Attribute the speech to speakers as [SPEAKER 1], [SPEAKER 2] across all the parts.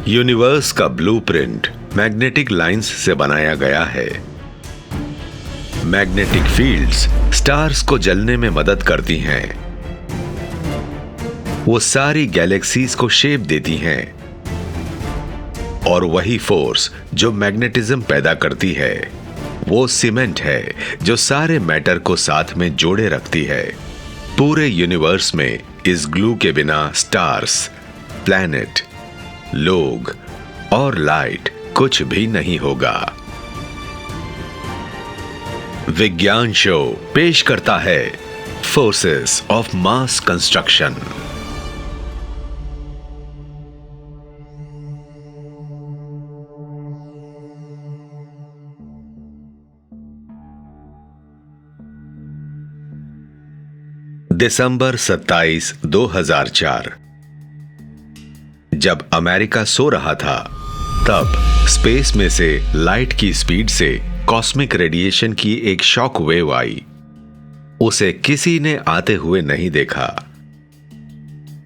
[SPEAKER 1] Universe का blueprint magnetic lines से बनाया गया है। मैग्नेटिक फील्ड्स स्टार्स को जलने में मदद करती हैं। वो सारी गैलेक्सीज को शेप देती हैं। और वही फोर्स जो मैग्नेटिज्म पैदा करती है वो सीमेंट है जो सारे मैटर को साथ में जोड़े रखती है। पूरे यूनिवर्स में इस ग्लू के बिना स्टार्स, प्लैनेट, लोग और लाइट कुछ भी नहीं होगा। विज्ञान शो पेश करता है फोर्सेस ऑफ मास कंस्ट्रक्शन। दिसंबर 27, 2004। जब अमेरिका सो रहा था तब स्पेस में से लाइट की स्पीड से कॉस्मिक रेडिएशन की एक शॉक वेव आई। उसे किसी ने आते हुए नहीं देखा।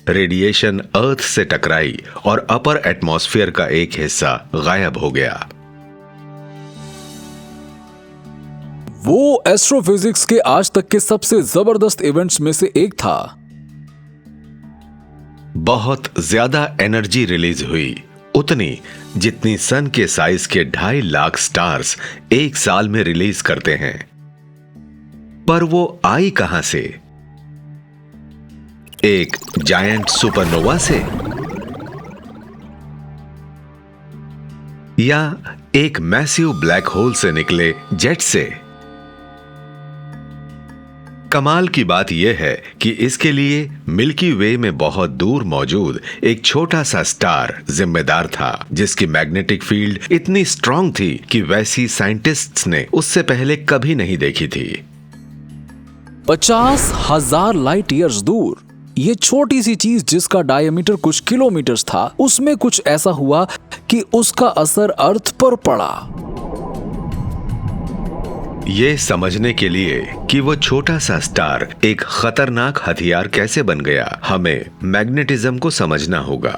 [SPEAKER 1] रेडिएशन अर्थ से टकराई और अपर एटमॉस्फेयर का एक हिस्सा गायब हो गया।
[SPEAKER 2] वो एस्ट्रोफिजिक्स के आज तक के सबसे जबरदस्त इवेंट्स में से एक था।
[SPEAKER 1] बहुत ज्यादा एनर्जी रिलीज हुई, उतनी जितनी सन के साइज के 2.5 लाख स्टार्स एक साल में रिलीज करते हैं। पर वो आई कहां से? एक जायंट सुपरनोवा से? या एक मैसिव ब्लैक होल से निकले जेट से? कमाल की बात यह है कि इसके लिए मिल्की वे में बहुत दूर मौजूद एक छोटा सा स्टार जिम्मेदार था, जिसकी मैग्नेटिक फील्ड इतनी स्ट्रांग थी कि वैसी साइंटिस्ट्स ने उससे पहले कभी नहीं देखी थी।
[SPEAKER 2] 50,000 लाइट ईयर्स दूर ये छोटी सी चीज जिसका डायमीटर कुछ किलोमीटर्स था, उसमें कुछ ऐसा हुआ कि उसका असर अर्थ पर पड़ा।
[SPEAKER 1] ये समझने के लिए कि वो छोटा सा स्टार एक खतरनाक हथियार कैसे बन गया, हमें मैग्नेटिज्म को समझना होगा।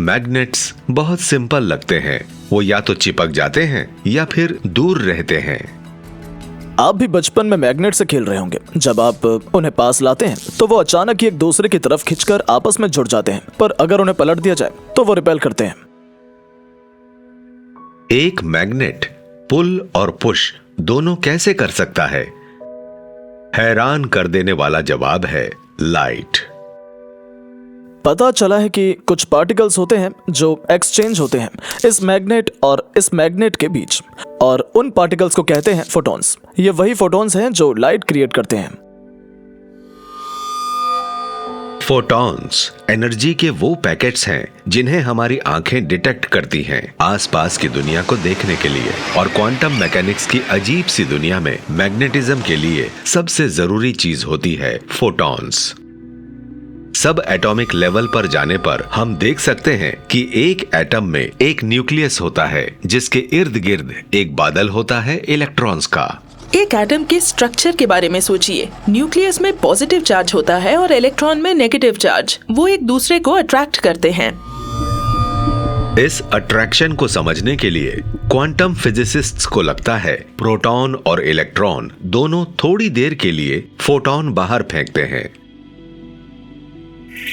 [SPEAKER 1] मैग्नेट्स बहुत सिंपल लगते हैं। वो या तो चिपक जाते हैं या फिर दूर रहते हैं।
[SPEAKER 3] आप भी बचपन में मैग्नेट से खेल रहे होंगे। जब आप उन्हें पास लाते हैं तो वो अचानक ही एक दूसरे की तरफ खिंचकर आपस में जुड़ जाते हैं, पर अगर उन्हें पलट दिया जाए तो वो रिपेल करते हैं।
[SPEAKER 1] एक मैग्नेट पुल और पुश दोनों कैसे कर सकता है? हैरान कर देने वाला जवाब है लाइट।
[SPEAKER 3] पता चला है कि कुछ पार्टिकल्स होते हैं जो एक्सचेंज होते हैं इस मैग्नेट और इस मैग्नेट के बीच, और उन पार्टिकल्स को कहते हैं फोटॉन्स। ये वही फोटॉन्स हैं जो लाइट क्रिएट करते हैं।
[SPEAKER 1] फोटॉन्स एनर्जी के वो पैकेट्स हैं जिन्हें हमारी आंखें डिटेक्ट करती हैं आसपास की दुनिया को देखने के लिए। और क्वांटम मैकेनिक्स की अजीब सी दुनिया में मैग्नेटिज्म के लिए सबसे जरूरी चीज होती है फोटॉन्स। सब एटॉमिक लेवल पर जाने पर हम देख सकते हैं कि एक एटम में एक न्यूक्लियस होता है जिसके इर्द गिर्द एक बादल होता है इलेक्ट्रॉन्स का।
[SPEAKER 4] एक एटम के स्ट्रक्चर के बारे में सोचिए। न्यूक्लियस में पॉजिटिव चार्ज होता है और इलेक्ट्रॉन में नेगेटिव चार्ज। वो एक दूसरे को अट्रैक्ट करते हैं।
[SPEAKER 1] इस अट्रैक्शन को समझने के लिए क्वांटम फिजिसिस्ट्स को लगता है प्रोटॉन और इलेक्ट्रॉन दोनों थोड़ी देर के लिए फोटॉन बाहर फेंकते हैं।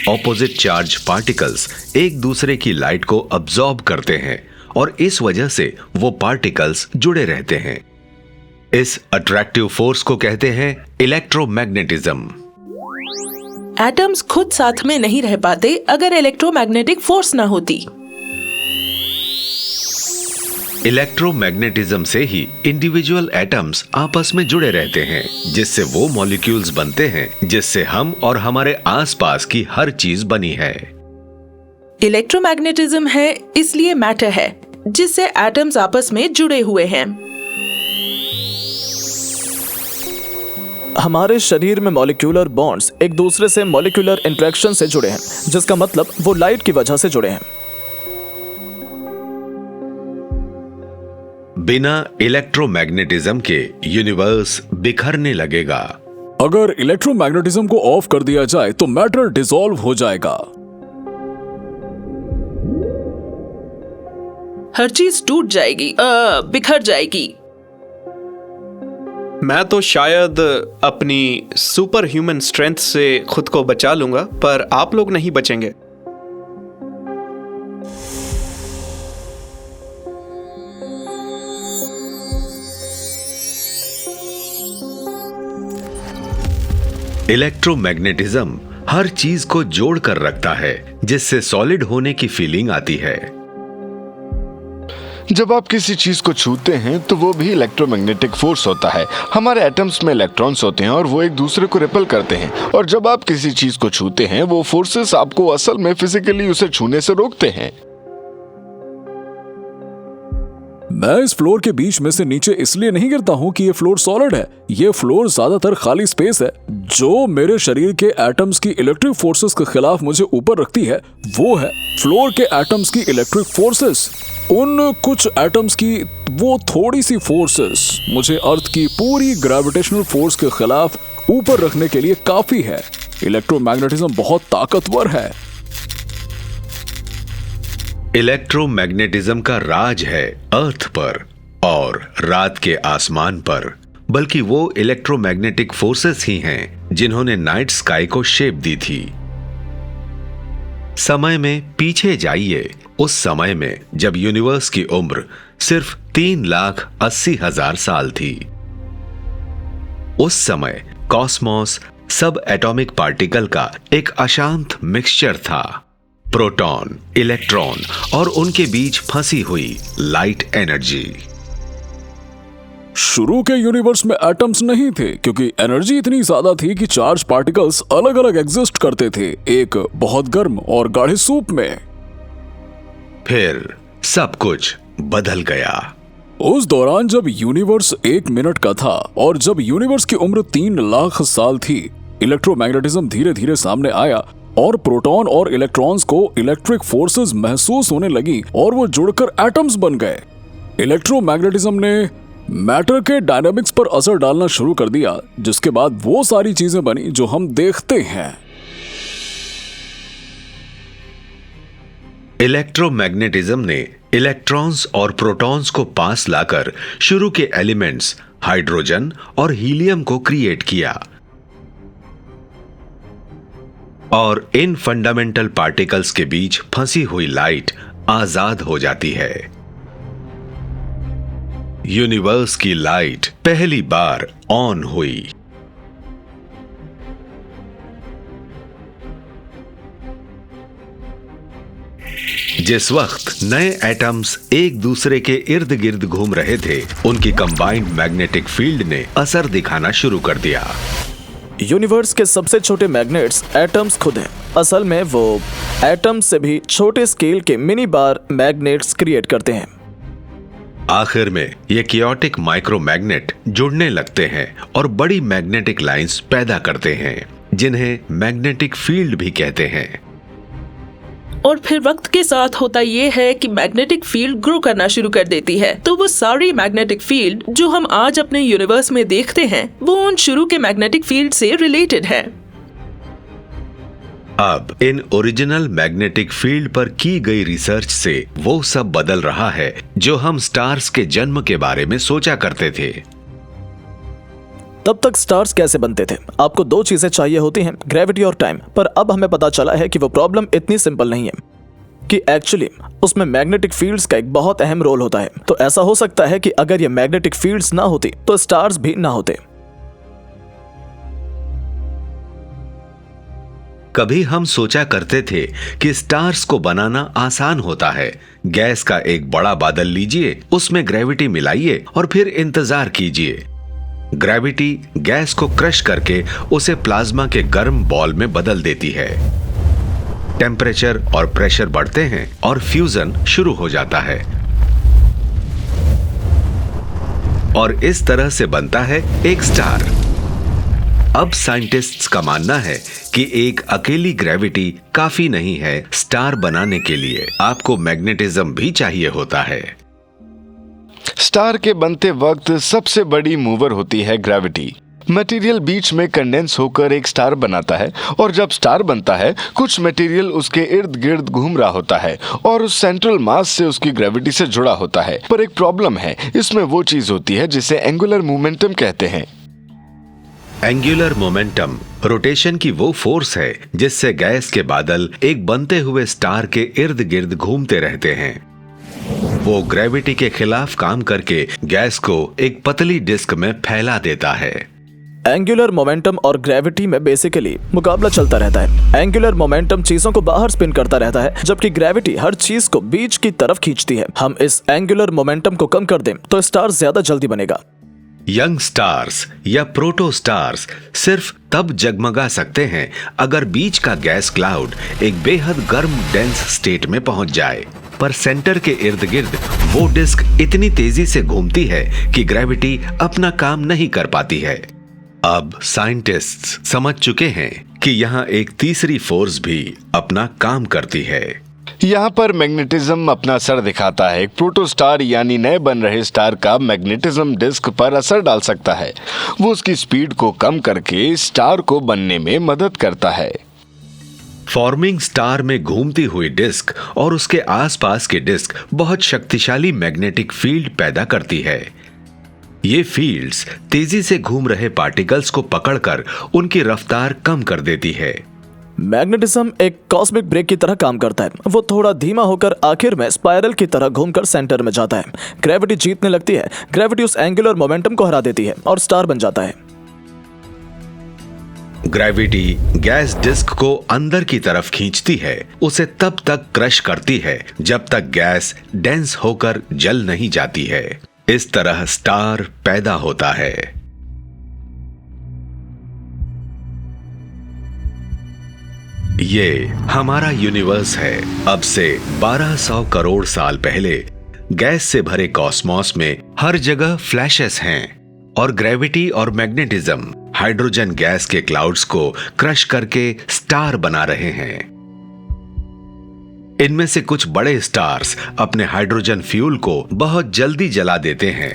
[SPEAKER 1] ऑपोजिट चार्ज पार्टिकल्स एक दूसरे की लाइट को अब्सॉर्ब करते हैं और इस वजह से वो पार्टिकल्स जुड़े रहते हैं। इस अट्रैक्टिव फोर्स को कहते हैं इलेक्ट्रोमैग्नेटिज्म।
[SPEAKER 4] एटम्स खुद साथ में नहीं रह पाते अगर इलेक्ट्रोमैग्नेटिक फोर्स ना होती।
[SPEAKER 1] इलेक्ट्रोमैग्नेटिज्म से ही इंडिविजुअल एटम्स आपस में जुड़े रहते हैं, जिससे वो मॉलिक्यूल्स बनते हैं जिससे हम और हमारे आसपास की हर चीज बनी है।
[SPEAKER 4] इलेक्ट्रोमैग्नेटिज्म है इसलिए मैटर है जिससे एटम्स आपस में जुड़े हुए हैं।
[SPEAKER 3] हमारे शरीर में मॉलिक्यूलर बॉन्ड्स एक दूसरे से मॉलिक्यूलर इंटरेक्शन से जुड़े हैं, जिसका मतलब वो लाइट की वजह से जुड़े हैं।
[SPEAKER 1] बिना इलेक्ट्रोमैग्नेटिज्म के यूनिवर्स बिखरने लगेगा।
[SPEAKER 2] अगर इलेक्ट्रोमैग्नेटिज्म को ऑफ कर दिया जाए तो मैटर डिसॉल्व हो जाएगा।
[SPEAKER 4] हर चीज टूट जाएगी, बिखर जाएगी।
[SPEAKER 5] मैं तो शायद अपनी सुपर ह्यूमन स्ट्रेंथ से खुद को बचा लूंगा, पर आप लोग नहीं बचेंगे।
[SPEAKER 1] इलेक्ट्रोमैग्नेटिज्म हर चीज को जोड़ कर रखता है, जिससे सॉलिड होने की फीलिंग आती है।
[SPEAKER 6] जब आप किसी चीज को छूते हैं तो वो भी इलेक्ट्रोमैग्नेटिक फोर्स होता है। हमारे एटम्स में इलेक्ट्रॉन्स होते हैं और वो एक दूसरे को रिपेल करते हैं, और जब आप किसी चीज को छूते हैं वो फोर्सेस आपको असल में फिजिकली उसे छूने से रोकते हैं।
[SPEAKER 2] मैं इस फ्लोर के बीच में से नीचे इसलिए नहीं गिरता हूं कि ये फ्लोर सॉलिड है। ये फ्लोर ज्यादातर खाली स्पेस है। जो मेरे शरीर के एटम्स की इलेक्ट्रिक फोर्सेस के खिलाफ मुझे ऊपर रखती है वो है फ्लोर के एटम्स की इलेक्ट्रिक फोर्सेस। उन कुछ एटम्स की वो थोड़ी सी फोर्सेस मुझे अर्थ की पूरी ग्रेविटेशनल फोर्स के खिलाफ ऊपर रखने के लिए काफी है। इलेक्ट्रोमैग्नेटिज्म बहुत ताकतवर है।
[SPEAKER 1] इलेक्ट्रोमैग्नेटिज्म का राज है अर्थ पर और रात के आसमान पर, बल्कि वो इलेक्ट्रोमैग्नेटिक फोर्सेस ही हैं जिन्होंने नाइट स्काई को शेप दी थी। समय में पीछे जाइए, उस समय में जब यूनिवर्स की उम्र सिर्फ 3,80,000 साल थी। उस समय कॉस्मोस सब एटॉमिक पार्टिकल का एक अशांत मिक्सचर था। प्रोटॉन, इलेक्ट्रॉन और उनके बीच फंसी हुई लाइट एनर्जी।
[SPEAKER 2] शुरू के यूनिवर्स में एटम्स नहीं थे क्योंकि एनर्जी इतनी ज्यादा थी कि चार्ज पार्टिकल्स अलग अलग एग्जिस्ट करते थे, एक बहुत गर्म और गाढ़े सूप में।
[SPEAKER 1] फिर सब कुछ बदल गया।
[SPEAKER 2] उस दौरान जब यूनिवर्स 1 मिनट का था और जब यूनिवर्स की उम्र 3 लाख साल थी, इलेक्ट्रोमैग्नेटिज्म धीरे धीरे सामने आया और प्रोटॉन और इलेक्ट्रॉन्स को इलेक्ट्रिक फोर्सेस महसूस होने लगी और वो जुड़कर एटम्स बन गए। इलेक्ट्रोमैग्नेटिज्म ने मैटर के डायनामिक्स पर असर डालना शुरू कर दिया, जिसके बाद वो सारी चीजें बनी जो हम देखते हैं।
[SPEAKER 1] इलेक्ट्रोमैग्नेटिज्म ने इलेक्ट्रॉन्स और प्रोटॉन्स को पास लाकर शुरू के एलिमेंट्स हाइड्रोजन और हीलियम को क्रिएट किया और इन फंडामेंटल पार्टिकल्स के बीच फंसी हुई लाइट आजाद हो जाती है। यूनिवर्स की लाइट पहली बार ऑन हुई। जिस वक्त नए एटम्स एक दूसरे के इर्द गिर्द घूम रहे थे, उनकी कंबाइंड मैग्नेटिक फील्ड ने असर दिखाना शुरू कर दिया।
[SPEAKER 3] यूनिवर्स के सबसे छोटे मैग्नेट्स एटम्स खुद हैं। असल में वो एटम्स से भी छोटे स्केल के मिनी बार मैग्नेट्स क्रिएट करते हैं।
[SPEAKER 1] आखिर में ये कियोटिक माइक्रोमैग्नेट जुड़ने लगते हैं और बड़ी मैग्नेटिक लाइंस पैदा करते हैं, जिन्हें मैग्नेटिक फील्ड भी कहते हैं।
[SPEAKER 4] और फिर वक्त के साथ होता ये है कि मैग्नेटिक फील्ड ग्रो करना शुरू कर देती है। तो वो सारी मैग्नेटिक फील्ड जो हम आज अपने यूनिवर्स में देखते हैं, वो उन शुरू के मैग्नेटिक फील्ड से रिलेटेड है।
[SPEAKER 1] अब इन ओरिजिनल मैग्नेटिक फील्ड पर की गई रिसर्च से वो सब बदल रहा है जो हम स्टार्स के जन्म के बारे में सोचा करते थे।
[SPEAKER 3] तब तक स्टार्स कैसे बनते थे? आपको 2 चीजें चाहिए होती हैं, ग्रेविटी और टाइम। पर अब हमें पता चला है कि वो प्रॉब्लम इतनी सिंपल नहीं है, कि एक्चुअली उसमें मैग्नेटिक फील्ड्स का एक बहुत अहम रोल होता है। तो ऐसा हो सकता है कि अगर ये मैग्नेटिक फील्ड्स ना होती तो स्टार्स भी ना होते।
[SPEAKER 1] कभी हम सोचा करते थे कि स्टार्स को बनाना आसान होता है। गैस का एक बड़ा बादल लीजिए, उसमें ग्रेविटी मिलाइए और फिर इंतजार कीजिए। ग्रेविटी गैस को क्रश करके उसे प्लाज्मा के गर्म बॉल में बदल देती है। टेम्परेचर और प्रेशर बढ़ते हैं और फ्यूजन शुरू हो जाता है और इस तरह से बनता है एक स्टार। अब साइंटिस्ट्स का मानना है कि एक अकेली ग्रेविटी काफी नहीं है स्टार बनाने के लिए। आपको मैग्नेटिज्म भी चाहिए होता है।
[SPEAKER 6] स्टार के बनते वक्त सबसे बड़ी मूवर होती है ग्रेविटी। मटेरियल बीच में कंडेंस होकर एक स्टार बनाता है और जब स्टार बनता है कुछ मटेरियल उसके इर्द गिर्द घूम रहा होता है और उस सेंट्रल मास से उसकी ग्रेविटी से जुड़ा होता है। पर एक प्रॉब्लम है, इसमें वो चीज होती है जिसे एंगुलर मोमेंटम कहते हैं।
[SPEAKER 1] एंगुलर मोमेंटम रोटेशन की वो फोर्स है जिससे गैस के बादल एक बनते हुए स्टार के इर्द गिर्द घूमते रहते हैं। वो ग्रेविटी के खिलाफ काम करके गैस को एक पतली डिस्क में फैला देता है।
[SPEAKER 3] एंगुलर मोमेंटम और ग्रेविटी में बेसिकली मुकाबला चलता रहता है। एंगुलर मोमेंटम चीजों को बाहर स्पिन करता रहता है जबकि ग्रेविटी हर चीज को बीच की तरफ खींचती है। हम इस एंगुलर मोमेंटम को कम कर दें तो स्टार ज्यादा जल्दी बनेगा।
[SPEAKER 1] यंग स्टार्स या प्रोटो स्टार्स सिर्फ तब जगमगा सकते हैं अगर बीच का गैस क्लाउड एक बेहद गर्म डेंस स्टेट में पहुंच जाए। पर सेंटर के इर्द गिर्द वो डिस्क इतनी तेजी से घूमती है कि ग्रेविटी अपना काम नहीं कर पाती है। अब साइंटिस्ट्स समझ चुके हैं कि यहाँ एक तीसरी फोर्स भी अपना काम करती है।
[SPEAKER 6] यहाँ पर मैग्नेटिज्म अपना असर दिखाता है। एक प्रोटोस्टार यानी नए बन रहे स्टार का मैग्नेटिज्म डिस्क पर असर डाल सकता है। वो उसकी स्पीड को कम करके स्टार को बनने में मदद करता है।
[SPEAKER 1] फॉर्मिंग स्टार में घूमती हुई डिस्क और उसके आसपास की डिस्क बहुत शक्तिशाली मैग्नेटिक फील्ड पैदा करती है। ये फील्ड्स तेजी से घूम रहे पार्टिकल्स को पकड़कर उनकी रफ्तार कम कर देती है।
[SPEAKER 3] मैग्नेटिज्म एक कॉस्मिक ब्रेक की तरह काम करता है। वो थोड़ा धीमा होकर आखिर में स्पाइरल की तरह घूमकर सेंटर में जाता है। ग्रेविटी जीतने लगती है। ग्रेविटी उस एंगुलर मोमेंटम को हरा देती है और स्टार बन जाता है।
[SPEAKER 1] ग्रेविटी गैस डिस्क को अंदर की तरफ खींचती है, उसे तब तक क्रश करती है जब तक गैस डेंस होकर जल नहीं जाती है। इस तरह स्टार पैदा होता है। ये हमारा यूनिवर्स है। अब से 1200 करोड़ साल पहले गैस से भरे कॉस्मॉस में हर जगह फ्लैशेस हैं और ग्रेविटी और मैग्नेटिज्म हाइड्रोजन गैस के क्लाउड्स को क्रश करके स्टार बना रहे हैं। इनमें से कुछ बड़े स्टार्स अपने हाइड्रोजन फ्यूल को बहुत जल्दी जला देते हैं।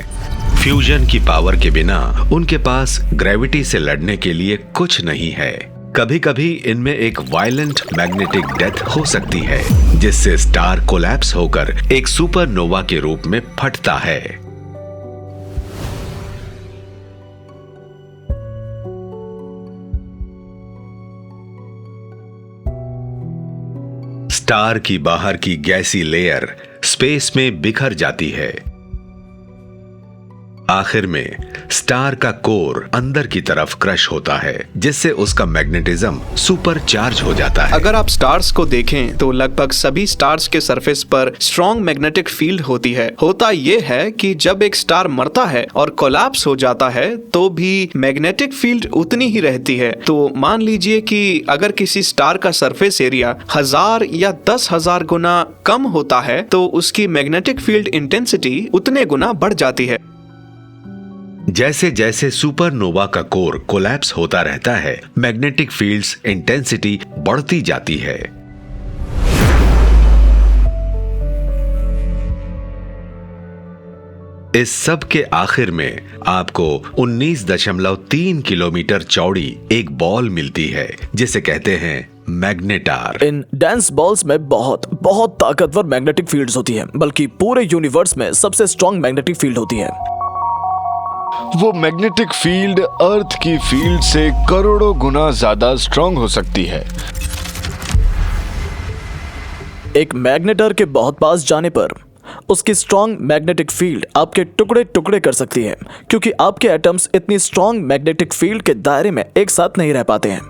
[SPEAKER 1] फ्यूजन की पावर के बिना उनके पास ग्रेविटी से लड़ने के लिए कुछ नहीं है। कभी कभी इनमें एक वायलेंट मैग्नेटिक डेथ हो सकती है जिससे स्टार कोलैप्स होकर एक सुपरनोवा के रूप में फटता है। स्टार की बाहर की गैसी लेयर स्पेस में बिखर जाती है। आखिर में स्टार का कोर अंदर की तरफ क्रश होता है जिससे उसका मैग्नेटिज्म सुपर चार्ज हो जाता है।
[SPEAKER 5] अगर आप स्टार्स को देखें तो लगभग सभी स्टार्स के सरफेस पर स्ट्रॉन्ग मैग्नेटिक फील्ड होती है। होता यह है कि जब एक स्टार मरता है और कोलैप्स हो जाता है तो भी मैग्नेटिक फील्ड उतनी ही रहती है। तो मान लीजिए कि अगर किसी स्टार का सरफेस एरिया 1000 या 10,000 गुना कम होता है तो उसकी मैग्नेटिक फील्ड इंटेंसिटी उतने गुना बढ़ जाती है।
[SPEAKER 1] जैसे जैसे सुपरनोवा का कोर कोलैप्स होता रहता है, मैग्नेटिक फील्ड्स इंटेंसिटी बढ़ती जाती है। इस सब के आखिर में आपको 19.3 किलोमीटर चौड़ी एक बॉल मिलती है जिसे कहते हैं मैग्नेटार।
[SPEAKER 3] इन डेंस बॉल्स में बहुत बहुत ताकतवर मैग्नेटिक फील्ड्स होती है, बल्कि पूरे यूनिवर्स में सबसे स्ट्रॉन्ग मैग्नेटिक फील्ड होती है।
[SPEAKER 6] वो मैग्नेटिक फील्ड अर्थ की फील्ड से करोड़ों गुना ज्यादा स्ट्रॉन्ग हो सकती है।
[SPEAKER 3] एक मैग्नेटर के बहुत पास जाने पर उसकी स्ट्रॉन्ग मैग्नेटिक फील्ड आपके टुकड़े टुकड़े कर सकती है, क्योंकि आपके एटम्स इतनी स्ट्रॉन्ग मैग्नेटिक फील्ड के दायरे में एक साथ नहीं रह पाते हैं।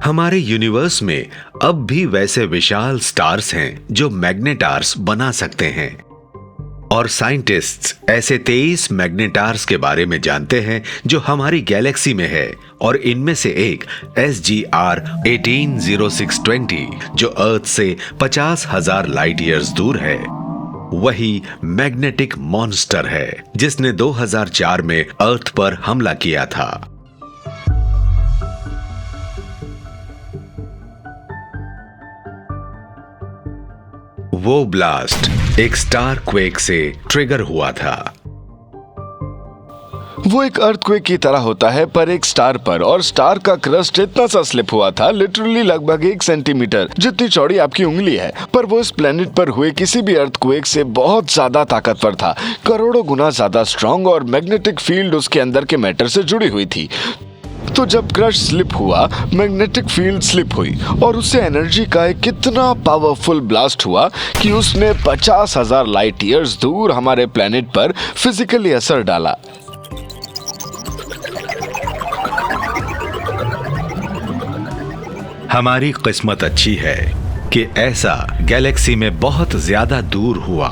[SPEAKER 1] हमारे यूनिवर्स में अब भी वैसे विशाल स्टार्स हैं जो मैग्नेटार्स बना सकते हैं, और साइंटिस्ट्स ऐसे 23 मैग्नेटार्स के बारे में जानते हैं जो हमारी गैलेक्सी में है, और इनमें से एक SGR 180620 जो अर्थ से 50,000 लाइट ईयर्स दूर है, वही मैग्नेटिक मॉन्स्टर है जिसने 2004 में अर्थ पर हमला किया था। वो ब्लास्ट एक स्टार क्वेक से ट्रिगर हुआ था।
[SPEAKER 6] वो एक अर्थक्वेक की तरह होता है पर एक स्टार पर, और स्टार का क्रस्ट इतना सा स्लिप हुआ था, लिटरली लगभग 1 सेंटीमीटर जितनी चौड़ी आपकी उंगली है। पर वो इस प्लेनेट पर हुए किसी भी अर्थक्वेक से बहुत ज्यादा ताकतवर था, करोड़ों गुना ज्यादा स्ट्रॉन्ग, और मैग्नेटिक फील्ड उसके अंदर के मैटर से जुड़ी हुई थी। तो जब क्रस्ट स्लिप हुआ, मैग्नेटिक फील्ड स्लिप हुई और उससे एनर्जी का एक कितना पावरफुल ब्लास्ट हुआ कि उसने 50,000 लाइट ईयर्स दूर हमारे प्लेनेट पर फिजिकली असर डाला।
[SPEAKER 1] हमारी किस्मत अच्छी है कि ऐसा गैलेक्सी में बहुत ज्यादा दूर हुआ।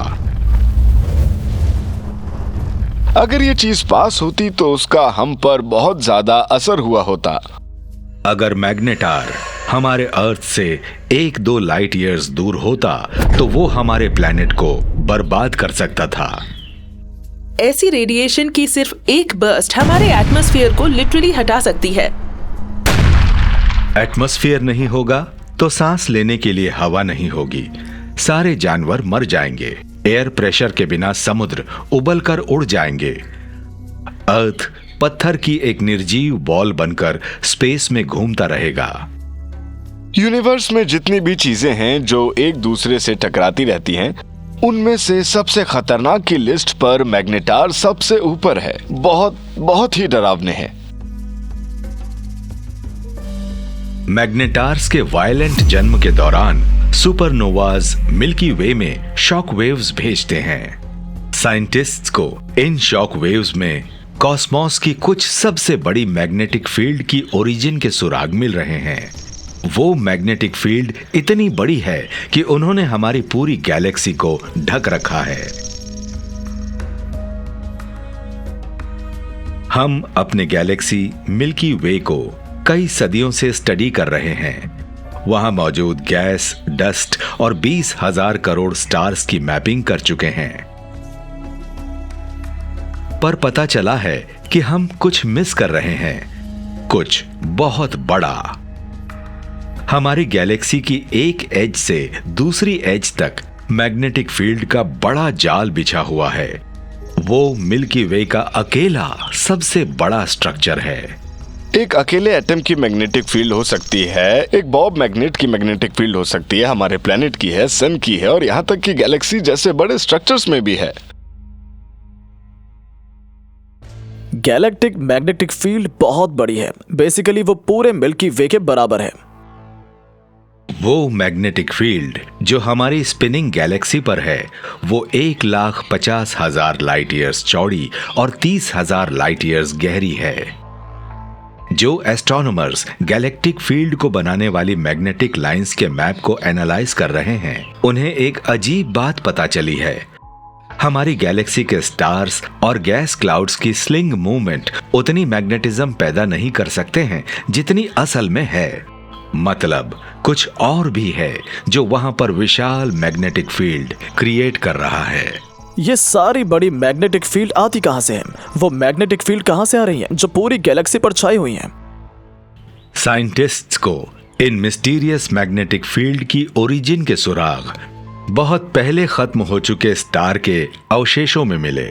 [SPEAKER 6] अगर ये चीज पास होती तो उसका हम पर बहुत ज्यादा असर हुआ होता।
[SPEAKER 1] अगर मैग्नेटार हमारे अर्थ से 1-2 लाइट ईयर्स दूर होता तो वो हमारे प्लैनेट को बर्बाद कर सकता था।
[SPEAKER 4] ऐसी रेडिएशन की सिर्फ एक बर्स्ट हमारे एटमॉस्फेयर को लिटरली हटा सकती है।
[SPEAKER 1] एटमॉस्फेयर नहीं होगा तो सांस लेने के लिए हवा नहीं होगी, सारे जानवर मर जाएंगे। एयर प्रेशर के बिना समुद्र उबलकर उड़ जाएंगे। अर्थ पत्थर की एक निर्जीव बॉल बनकर स्पेस में घूमता रहेगा।
[SPEAKER 6] यूनिवर्स में जितनी भी चीजें हैं जो एक दूसरे से टकराती रहती हैं, उनमें से सबसे खतरनाक की लिस्ट पर मैग्नेटार सबसे ऊपर है। बहुत बहुत ही डरावने हैं।
[SPEAKER 1] मैग्नेटार्स के वायलेंट जन्म के दौरान सुपरनोवाज मिल्की वे में शॉक वेव्स भेजते हैं। साइंटिस्ट्स को इन शॉक वेव्स में कॉस्मोस की कुछ सबसे बड़ी मैग्नेटिक फील्ड की ओरिजिन के सुराग मिल रहे हैं। वो मैग्नेटिक फील्ड इतनी बड़ी है कि उन्होंने हमारी पूरी गैलेक्सी को ढक रखा है। हम अपने गैलेक्सी मिल्की वे को कई सदियों से स्टडी कर रहे हैं। वहां मौजूद गैस, डस्ट और 20,000 करोड़ स्टार्स की मैपिंग कर चुके हैं। पर पता चला है कि हम कुछ मिस कर रहे हैं, कुछ बहुत बड़ा। हमारी गैलेक्सी की एक एज से दूसरी एज तक मैग्नेटिक फील्ड का बड़ा जाल बिछा हुआ है। वो मिल्की वे का अकेला सबसे बड़ा स्ट्रक्चर है।
[SPEAKER 6] एक अकेले एटम की मैग्नेटिक फील्ड हो सकती है, एक बॉब मैग्नेट की मैग्नेटिक फील्ड हो सकती है, हमारे प्लेनेट की है, सन की है, और यहाँ तक कि गैलेक्सी जैसे बड़े स्ट्रक्चर्स में भी है।
[SPEAKER 3] गैलेक्टिक मैग्नेटिक फील्ड बहुत बड़ी है। बेसिकली वो पूरे मिल्की वे के बराबर है।
[SPEAKER 1] वो मैग्नेटिक फील्ड जो हमारी स्पिनिंग गैलेक्सी पर है, वो 1,50,000 लाइट ईयर्स चौड़ी और 30,000 लाइट ईयर्स गहरी है। जो एस्ट्रोनॉमर्स गैलेक्टिक फील्ड को बनाने वाली मैग्नेटिक लाइंस के मैप को एनालाइज कर रहे हैं, उन्हें एक अजीब बात पता चली है। हमारी गैलेक्सी के स्टार्स और गैस क्लाउड्स की स्लिंग मूवमेंट उतनी मैग्नेटिज्म पैदा नहीं कर सकते हैं जितनी असल में है। मतलब कुछ और भी है जो वहां पर विशाल मैग्नेटिक फील्ड क्रिएट कर रहा है।
[SPEAKER 3] ये सारी बड़ी मैग्नेटिक फील्ड आती कहां से है? वो मैग्नेटिक फील्ड कहां से आ रही है जो पूरी गैलेक्सी पर छाई हुई है?
[SPEAKER 1] साइंटिस्ट्स को इन मिस्टीरियस मैग्नेटिक फील्ड की ओरिजिन के सुराग बहुत पहले खत्म हो चुके स्टार के अवशेषों में मिले।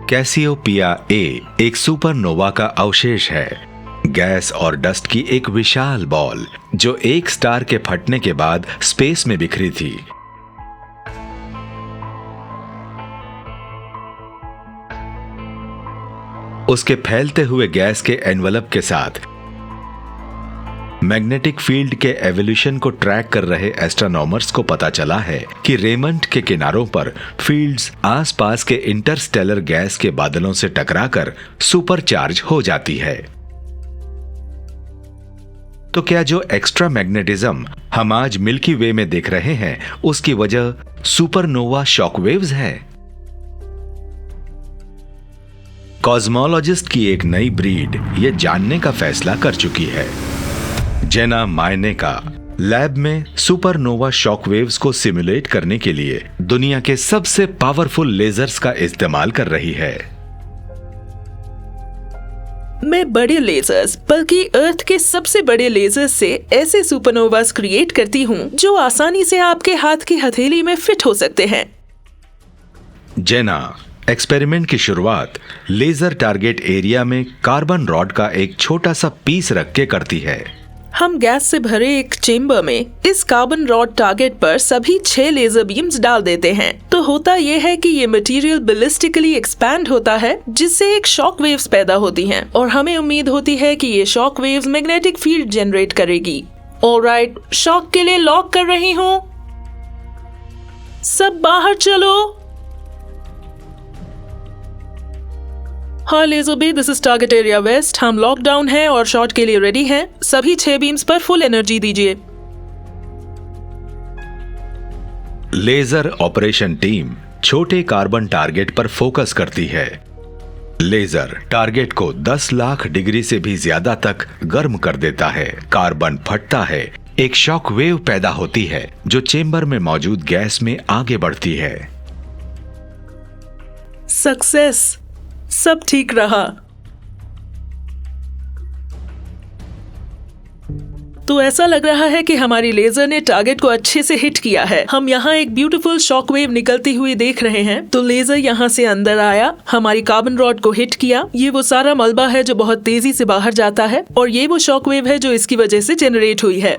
[SPEAKER 1] कैसियोपिया ए एक सुपरनोवा का अवशेष है, गैस और डस्ट की एक विशाल बॉल जो एक स्टार के फटने के बाद स्पेस में बिखरी थी। उसके फैलते हुए गैस के एनवलप के साथ मैग्नेटिक फील्ड के एवोल्यूशन को ट्रैक कर रहे एस्ट्रोनॉमर्स को पता चला है कि रेमंड के किनारों पर फील्ड्स आसपास के इंटरस्टेलर गैस के बादलों से टकराकर सुपरचार्ज हो जाती है। तो क्या जो एक्स्ट्रा मैग्नेटिज्म हम आज मिल्की वे में देख रहे हैं उसकी वजह सुपरनोवा शॉकवेव्स है? कॉस्मोलॉजिस्ट की एक नई ब्रीड ये जानने का फैसला कर चुकी है। जेना मायनेका लैब में सुपरनोवा शॉकवेव्स को सिमुलेट करने के लिए दुनिया के सबसे पावरफुल लेजर्स का इस्तेमाल कर रही है।
[SPEAKER 4] मैं बड़े लेजर्स बल्कि अर्थ के सबसे बड़े लेजर्स से ऐसे सुपरनोवास क्रिएट करती हूँ जो आसानी से आपके हाथ की हथेली में फिट हो सकते हैं।
[SPEAKER 1] जेना एक्सपेरिमेंट की शुरुआत लेजर टारगेट एरिया में कार्बन रॉड का एक छोटा सा पीस रख के करती है।
[SPEAKER 4] हम गैस से भरे एक चेम्बर में इस कार्बन रॉड टारगेट पर सभी 6 लेजर बीम्स डाल देते हैं। तो होता यह है कि ये मटेरियल बैलिस्टिकली एक्सपैंड होता है जिससे एक शॉक वेव्स पैदा होती हैं और हमें उम्मीद होती है कि ये shock waves magnetic field generate करेगी। ऑलराइट, शॉक के लिए लॉक कर रही हूँ। सब बाहर चलो। हाँ लेजर बे, this is target area west. हम लॉकडाउन हैं और शॉट के लिए रेडी हैं। सभी 6 बीम्स पर फुल एनर्जी दीजिए।
[SPEAKER 1] लेजर ऑपरेशन टीम छोटे कार्बन टारगेट पर फोकस करती है। लेजर टारगेट को 10 लाख डिग्री से भी ज्यादा तक गर्म कर देता है। कार्बन फटता है, एक शॉक वेव पैदा होती है जो चेंबर में मौजूद गैस में आगे बढ़ती है।
[SPEAKER 4] सक्सेस, सब ठीक रहा। तो ऐसा लग रहा है कि हमारी लेजर ने टारगेट को अच्छे से हिट किया है। हम यहाँ एक ब्यूटीफुल शॉकवेव निकलती हुई देख रहे हैं। तो लेजर यहाँ से अंदर आया, हमारी कार्बन रॉड को हिट किया। ये वो सारा मलबा है जो बहुत तेजी से बाहर जाता है और ये वो शॉकवेव है जो इसकी वजह से जनरेट हुई है।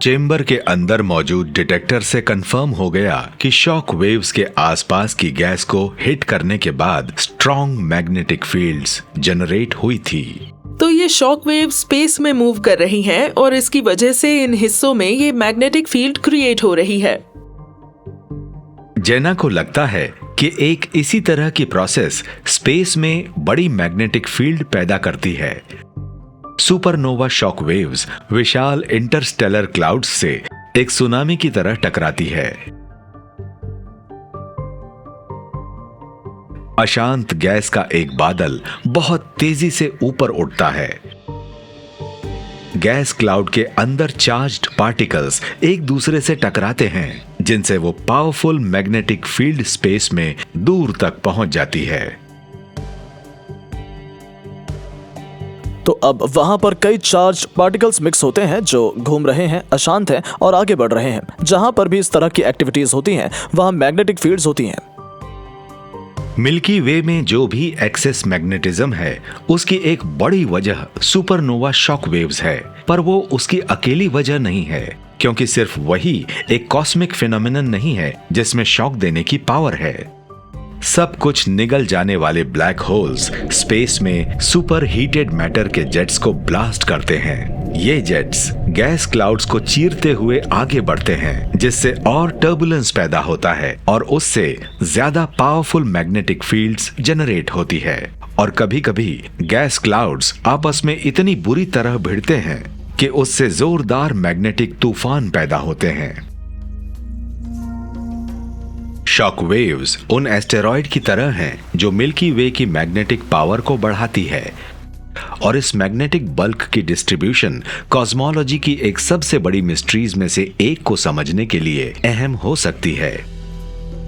[SPEAKER 1] चेंबर के अंदर मौजूद डिटेक्टर से कंफर्म हो गया कि शॉक वेव्स के आसपास की गैस को हिट करने के बाद स्ट्रॉन्ग मैग्नेटिक फील्ड्स जनरेट हुई थी।
[SPEAKER 4] तो ये शॉक वेव स्पेस में मूव कर रही हैं और इसकी वजह से इन हिस्सों में ये मैग्नेटिक फील्ड क्रिएट हो रही है।
[SPEAKER 1] जेना को लगता है कि एक इसी तरह की प्रोसेस स्पेस में बड़ी मैग्नेटिक फील्ड पैदा करती है। सुपरनोवा शॉक वेव्स विशाल इंटरस्टेलर क्लाउड्स से एक सुनामी की तरह टकराती है। अशांत गैस का एक बादल बहुत तेजी से ऊपर उठता है। गैस क्लाउड के अंदर चार्ज्ड पार्टिकल्स एक दूसरे से टकराते हैं जिनसे वो पावरफुल मैग्नेटिक फील्ड स्पेस में दूर तक पहुंच जाती है।
[SPEAKER 3] तो अब वहां पर कई चार्ज पार्टिकल्स मिक्स होते हैं जो घूम रहे हैं, अशांत हैं और आगे बढ़ रहे हैं। जहां पर भी इस तरह की एक्टिविटीज होती हैं वहां मैग्नेटिक फील्ड्स होती हैं।
[SPEAKER 1] मिल्की वे में जो भी एक्सेस मैग्नेटिज्म है उसकी एक बड़ी वजह सुपरनोवा शॉक वेव्स है, पर वो उसकी अकेली वजह नहीं है, क्योंकि सिर्फ वही एक कॉस्मिक फिनोमिनन नहीं है जिसमें शॉक देने की पावर है। सब कुछ निगल जाने वाले ब्लैक होल्स स्पेस में सुपर हीटेड मैटर के जेट्स को ब्लास्ट करते हैं। ये जेट्स गैस क्लाउड्स को चीरते हुए आगे बढ़ते हैं जिससे और टर्बुलेंस पैदा होता है और उससे ज्यादा पावरफुल मैग्नेटिक फील्ड्स जनरेट होती है। और कभी कभी गैस क्लाउड्स आपस में इतनी बुरी तरह भिड़ते हैं कि उससे जोरदार मैग्नेटिक तूफान पैदा होते हैं। शॉक वेव्स उन एस्टेरॉयड की तरह हैं जो मिल्की वे की मैग्नेटिक पावर को बढ़ाती है और इस मैग्नेटिक बल्क की डिस्ट्रीब्यूशन कॉस्मोलॉजी की एक सबसे बड़ी मिस्ट्रीज में से एक को समझने के लिए अहम हो सकती है।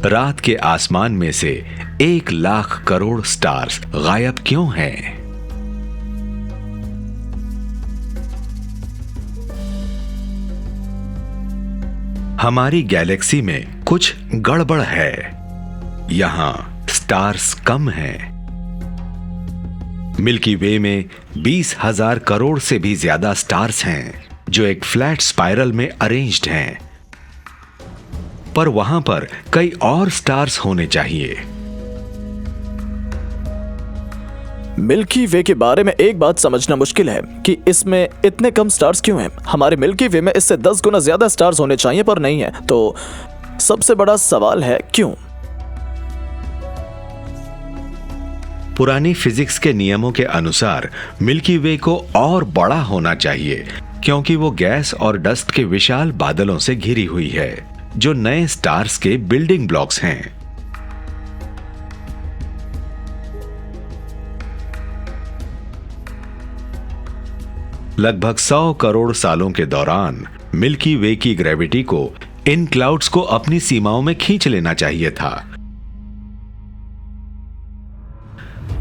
[SPEAKER 1] रात के आसमान में से 1 लाख करोड़ स्टार्स गायब क्यों हैं? हमारी गैलेक्सी में कुछ गड़बड़ है। यहां स्टार्स कम हैं। मिल्की वे में 20,000 करोड़ से भी ज्यादा स्टार्स हैं जो एक फ्लैट स्पाइरल में अरेंज्ड हैं, पर वहां पर कई और स्टार्स होने चाहिए।
[SPEAKER 3] मिल्की वे के बारे में एक बात समझना मुश्किल है कि इसमें इतने कम स्टार्स क्यों हैं। हमारे मिल्की वे में इससे 10 गुना ज्यादा स्टार्स होने चाहिए पर नहीं है। तो सबसे बड़ा सवाल है क्यों?
[SPEAKER 1] पुरानी फिजिक्स के नियमों के अनुसार मिल्की वे को और बड़ा होना चाहिए क्योंकि वो गैस और डस्ट के विशाल बादलों से घिरी हुई है जो नए स्टार्स के बिल्डिंग ब्लॉक्स हैं। लगभग 100 करोड़ सालों के दौरान मिल्की वे की ग्रेविटी को इन क्लाउड्स को अपनी सीमाओं में खींच लेना चाहिए था,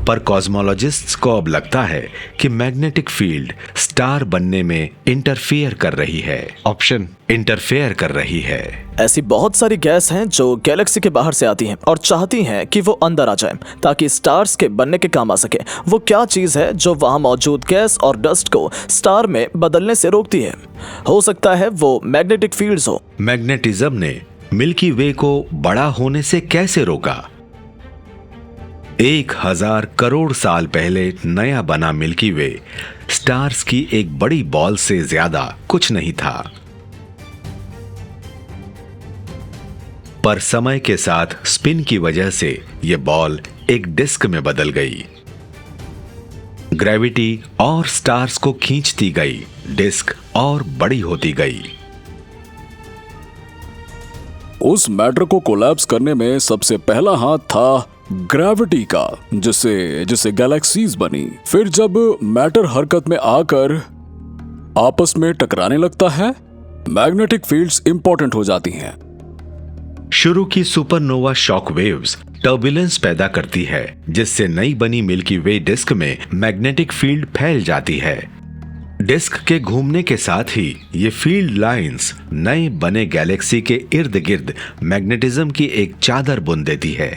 [SPEAKER 1] पर कॉस्मोलॉजिस्ट्स को अब लगता है कि मैग्नेटिक फील्ड स्टार बनने में इंटरफेयर कर रही है। ऑप्शन इंटरफेयर कर रही है।
[SPEAKER 3] ऐसी बहुत सारी गैस हैं जो गैलेक्सी के बाहर से आती हैं और चाहती हैं कि वो अंदर आ जाएं ताकि स्टार्स के बनने के काम आ सके। वो क्या चीज है जो वहां मौजूद गैस और डस्ट को स्टार में बदलने से रोकती है? हो सकता है वो मैग्नेटिक फील्ड्स हो।
[SPEAKER 1] मैग्नेटिज्म ने मिल्की वे को बड़ा होने से कैसे रोका? 1000 करोड़ साल पहले नया बना मिल्की वे स्टार्स की एक बड़ी बॉल से ज्यादा कुछ नहीं था, पर समय के साथ स्पिन की वजह से यह बॉल एक डिस्क में बदल गई। ग्रेविटी और स्टार्स को खींचती गई, डिस्क और बड़ी होती गई।
[SPEAKER 2] उस मैटर को कोलैप्स करने में सबसे पहला हाथ था ग्रेविटी का, जिससे गैलेक्सीज बनी। फिर जब मैटर हरकत में आकर आपस में टकराने लगता है, मैग्नेटिक फील्ड्स इंपॉर्टेंट हो जाती हैं।
[SPEAKER 1] शुरू की सुपरनोवा शॉक वेव्स टर्बुलेंस पैदा करती है, जिससे नई बनी मिल्की वे डिस्क में मैग्नेटिक फील्ड फैल जाती है। डिस्क के घूमने के साथ ही ये फील्ड लाइंस नए बने गैलेक्सी के इर्द गिर्द मैग्नेटिज्म की एक चादर बुन देती है।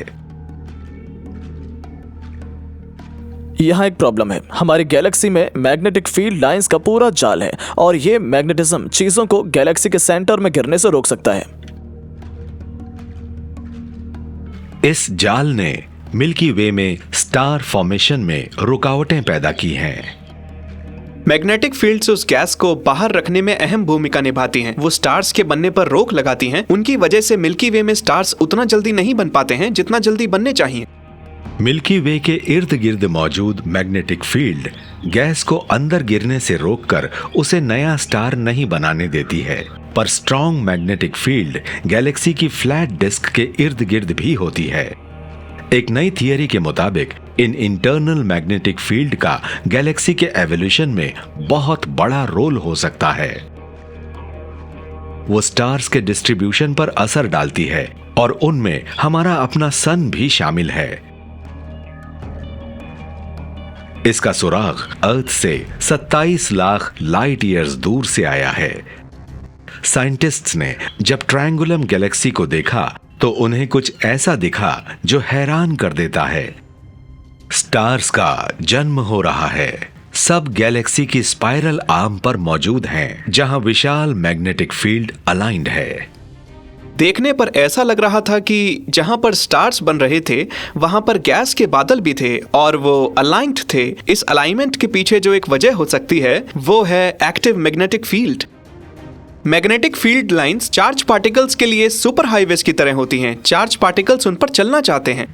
[SPEAKER 3] यहाँ एक प्रॉब्लम है। हमारी गैलेक्सी में मैग्नेटिक फील्ड लाइंस का पूरा जाल है और ये मैग्नेटिज्म चीजों को गैलेक्सी के सेंटर में गिरने से रोक सकता है।
[SPEAKER 1] इस जाल ने मिल्की वे में स्टार फॉर्मेशन में रुकावटें पैदा की हैं।
[SPEAKER 5] मैग्नेटिक फील्ड्स उस गैस को बाहर रखने में अहम भूमिका निभाती हैं। वो स्टार्स के बनने पर रोक लगाती हैं। उनकी वजह से मिल्की वे में स्टार्स उतना जल्दी नहीं बन पाते हैं जितना जल्दी बनने चाहिए।
[SPEAKER 1] मिल्की वे के इर्द गिर्द मौजूद मैग्नेटिक फील्ड गैस को अंदर गिरने से रोककर उसे नया स्टार नहीं बनाने देती है, पर स्ट्रॉन्ग मैग्नेटिक फील्ड गैलेक्सी की फ्लैट डिस्क के इर्द गिर्द भी होती है। एक नई थियरी के मुताबिक इन इंटरनल मैग्नेटिक फील्ड का गैलेक्सी के एवोल्यूशन में बहुत बड़ा रोल हो सकता है। वो स्टार्स के डिस्ट्रीब्यूशन पर असर डालती है और उनमें हमारा अपना सन भी शामिल है। इसका सुराग अर्थ से 27 लाख लाइट ईयर्स दूर से आया है। साइंटिस्ट्स ने जब ट्रायंगुलम गैलेक्सी को देखा तो उन्हें कुछ ऐसा दिखा जो हैरान कर देता है। स्टार्स का जन्म हो रहा है। सब गैलेक्सी की स्पाइरल आर्म पर मौजूद हैं, जहां विशाल मैग्नेटिक फील्ड अलाइंड है।
[SPEAKER 5] देखने पर ऐसा लग रहा था कि जहां पर स्टार्स बन रहे थे वहां पर गैस के बादल भी थे और वो अलाइंड थे। इस अलाइनमेंट के पीछे जो एक वजह हो सकती है वो है active magnetic field. Magnetic field lines charge particles के लिए सुपर हाईवेज की तरह होती हैं। चार्ज पार्टिकल्स उन पर चलना चाहते हैं।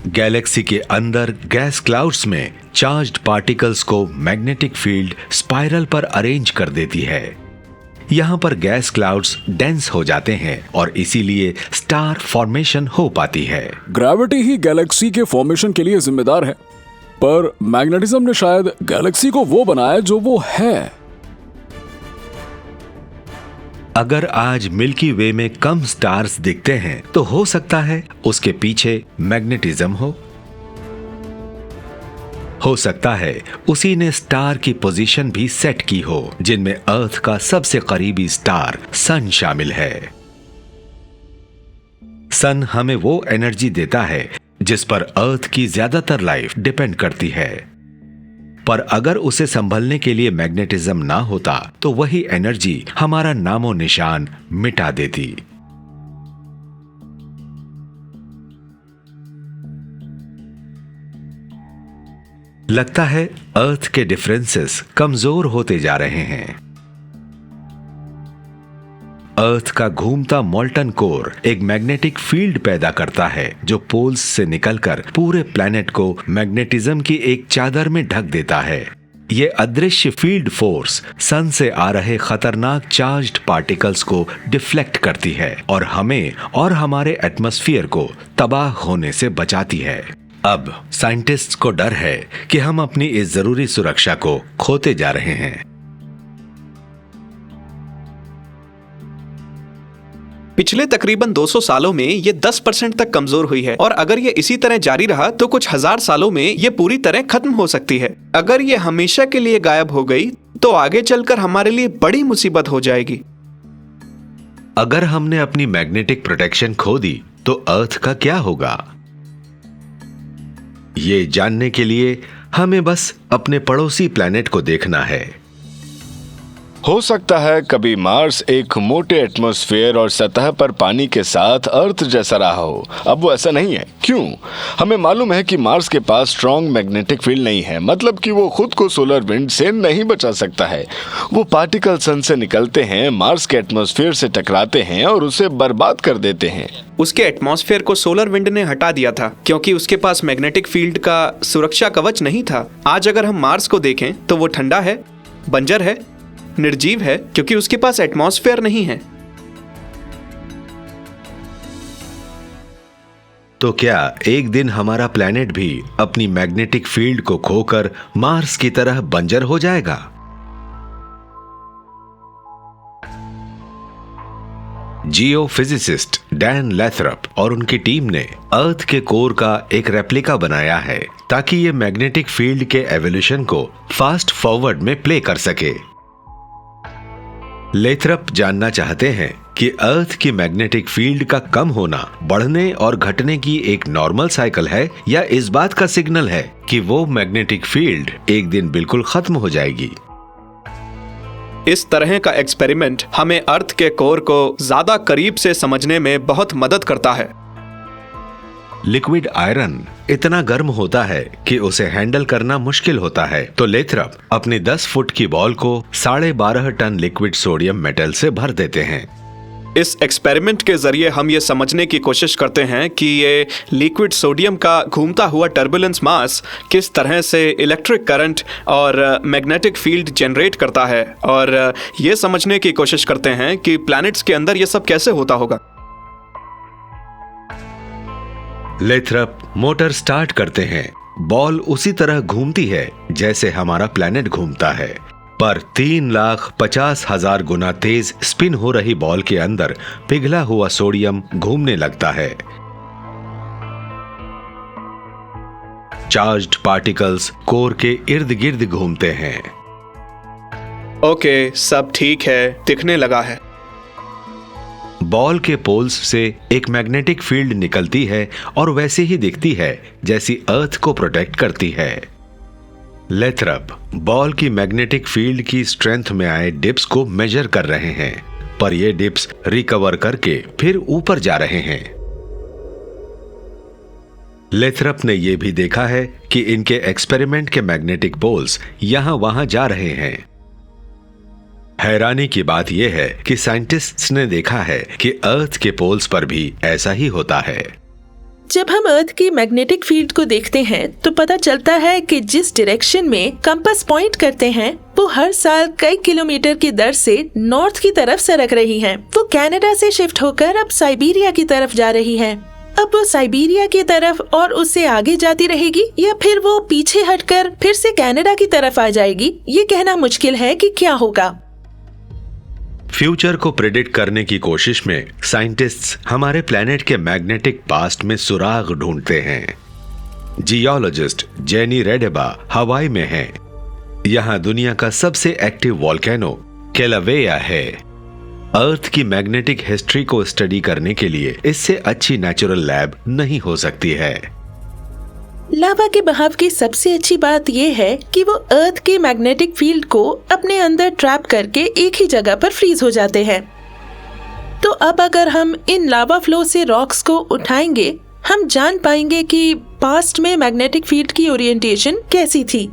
[SPEAKER 1] गैलेक्सी के अंदर गैस क्लाउड्स में चार्ज्ड पार्टिकल्स को मैग्नेटिक फील्ड स्पाइरल पर अरेंज कर देती है। यहाँ पर गैस क्लाउड्स डेंस हो जाते हैं और इसीलिए स्टार फॉर्मेशन हो पाती है।
[SPEAKER 2] ग्रेविटी ही गैलेक्सी के फॉर्मेशन के लिए जिम्मेदार है, पर मैग्नेटिज्म ने शायद गैलेक्सी को वो बनाया जो वो है।
[SPEAKER 1] अगर आज मिल्की वे में कम स्टार्स दिखते हैं तो हो सकता है उसके पीछे मैग्नेटिज्म हो सकता है उसी ने स्टार की पोजीशन भी सेट की हो, जिनमें अर्थ का सबसे करीबी स्टार सन शामिल है। सन हमें वो एनर्जी देता है जिस पर अर्थ की ज्यादातर लाइफ डिपेंड करती है, पर अगर उसे संभलने के लिए मैग्नेटिज्म ना होता तो वही एनर्जी हमारा नामो निशान मिटा देती। लगता है अर्थ के डिफरेंसेस कमजोर होते जा रहे हैं। अर्थ का घूमता मोल्टन कोर एक मैग्नेटिक फील्ड पैदा करता है जो पोल्स से निकलकर पूरे प्लैनेट को मैग्नेटिज्म की एक चादर में ढक देता है। ये अदृश्य फील्ड फोर्स सन से आ रहे खतरनाक चार्ज्ड पार्टिकल्स को डिफ्लेक्ट करती है और हमें और हमारे एटमॉस्फेयर को तबाह होने से बचाती है। अब साइंटिस्ट्स को डर है कि हम अपनी इस जरूरी सुरक्षा को खोते जा रहे हैं।
[SPEAKER 5] पिछले तकरीबन 200 सालों में ये 10% तक कमजोर हुई है और अगर ये इसी तरह जारी रहा तो कुछ हजार सालों में ये पूरी तरह खत्म हो सकती है। अगर ये हमेशा के लिए गायब हो गई तो आगे चलकर हमारे लिए बड़ी मुसीबत हो जाएगी।
[SPEAKER 1] अगर हमने अपनी मैग्नेटिक प्रोटेक्शन खो दी तो अर्थ का क्या होगा? ये जानने के लिए हमें बस अपने पड़ोसी प्लैनेट को देखना है।
[SPEAKER 6] हो सकता है कभी मार्स एक मोटे एटमॉस्फेयर और सतह पर पानी के साथ अर्थ जैसा रहा हो। अब वो ऐसा नहीं है। क्यों? हमें मालूम है कि मार्स के पास स्ट्रॉन्ग मैग्नेटिक फील्ड नहीं है, मतलब कि वो खुद को सोलर विंड से नहीं बचा सकता है। वो पार्टिकल सन से निकलते हैं, मार्स के एटमॉस्फेयर से टकराते हैं और उसे बर्बाद कर देते हैं।
[SPEAKER 5] उसके एटमॉस्फेयर को सोलर विंड ने हटा दिया था क्योंकि उसके पास मैग्नेटिक फील्ड का सुरक्षा कवच नहीं था। आज अगर हम मार्स को देखें तो वो ठंडा है, बंजर है, निर्जीव है क्योंकि उसके पास एटमॉस्फेयर नहीं है।
[SPEAKER 1] तो क्या एक दिन हमारा प्लैनेट भी अपनी मैग्नेटिक फील्ड को खोकर मार्स की तरह बंजर हो जाएगा? जियोफिजिसिस्ट डैन लेथरप और उनकी टीम ने अर्थ के कोर का एक रेप्लिका बनाया है ताकि ये मैग्नेटिक फील्ड के एवोल्यूशन को फास्ट फॉरवर्ड में प्ले कर सके। लेथरप जानना चाहते हैं कि अर्थ की मैग्नेटिक फील्ड का कम होना बढ़ने और घटने की एक नॉर्मल साइकिल है या इस बात का सिग्नल है कि वो मैग्नेटिक फील्ड एक दिन बिल्कुल खत्म हो जाएगी।
[SPEAKER 5] इस तरह का एक्सपेरिमेंट हमें अर्थ के कोर को ज्यादा करीब से समझने में बहुत मदद करता है।
[SPEAKER 1] लिक्विड आयरन इतना गर्म होता है कि उसे हैंडल करना मुश्किल होता है, तो लेथरप अपनी 10 फुट की बॉल को 12.5 टन लिक्विड सोडियम मेटल से भर देते हैं।
[SPEAKER 5] इस एक्सपेरिमेंट के जरिए हम ये समझने की कोशिश करते हैं कि ये लिक्विड सोडियम का घूमता हुआ टर्बुलेंस मास किस तरह से इलेक्ट्रिक करंट और मैग्नेटिक फील्ड जनरेट करता है, और ये समझने की कोशिश करते हैं कि प्लैनेट्स के अंदर ये सब कैसे होता होगा।
[SPEAKER 1] लेथरप मोटर स्टार्ट करते हैं। बॉल उसी तरह घूमती है जैसे हमारा प्लैनेट घूमता है, पर 3,50,000 गुना तेज स्पिन हो रही बॉल के अंदर पिघला हुआ सोडियम घूमने लगता है। चार्ज्ड पार्टिकल्स कोर के इर्द गिर्द घूमते हैं।
[SPEAKER 5] ओके, सब ठीक है, दिखने लगा है।
[SPEAKER 1] बॉल के पोल्स से एक मैग्नेटिक फील्ड निकलती है और वैसे ही दिखती है जैसी अर्थ को प्रोटेक्ट करती है। लेथरप बॉल की मैग्नेटिक फील्ड की स्ट्रेंथ में आए डिप्स को मेजर कर रहे हैं, पर ये डिप्स रिकवर करके फिर ऊपर जा रहे हैं। लेथरप ने यह भी देखा है कि इनके एक्सपेरिमेंट के मैग्नेटिक पोल्स यहां वहां जा रहे हैं। हैरानी की बात यह है कि साइंटिस्ट्स ने देखा है कि अर्थ के पोल्स पर भी ऐसा ही होता है।
[SPEAKER 4] जब हम अर्थ की मैग्नेटिक फील्ड को देखते हैं तो पता चलता है कि जिस डायरेक्शन में कंपास पॉइंट करते हैं वो हर साल कई किलोमीटर की दर से नॉर्थ की तरफ सरक रही है। वो कनाडा से शिफ्ट होकर अब साइबेरिया की तरफ जा रही है। अब वो साइबेरिया की तरफ और उससे आगे जाती रहेगी या फिर वो पीछे हटकर फिर से कनाडा की तरफ आ जाएगी, ये कहना मुश्किल है कि क्या होगा।
[SPEAKER 1] फ्यूचर को प्रेडिक्ट करने की कोशिश में साइंटिस्ट्स हमारे प्लैनेट के मैग्नेटिक पास्ट में सुराग ढूंढते हैं। जियोलॉजिस्ट जेनी रेडेबा हवाई में है। यहाँ दुनिया का सबसे एक्टिव वोल्केनो केलावेया है। अर्थ की मैग्नेटिक हिस्ट्री को स्टडी करने के लिए इससे अच्छी नेचुरल लैब नहीं हो सकती है।
[SPEAKER 4] लावा के बहाव की सबसे अच्छी बात यह है कि वो अर्थ के मैग्नेटिक फील्ड को अपने अंदर ट्रैप करके एक ही जगह पर फ्रीज हो जाते हैं। तो अब अगर हम इन लावा फ्लो से रॉक्स को उठाएंगे, हम जान पाएंगे कि पास्ट में मैग्नेटिक फील्ड की ओरिएंटेशन कैसी थी।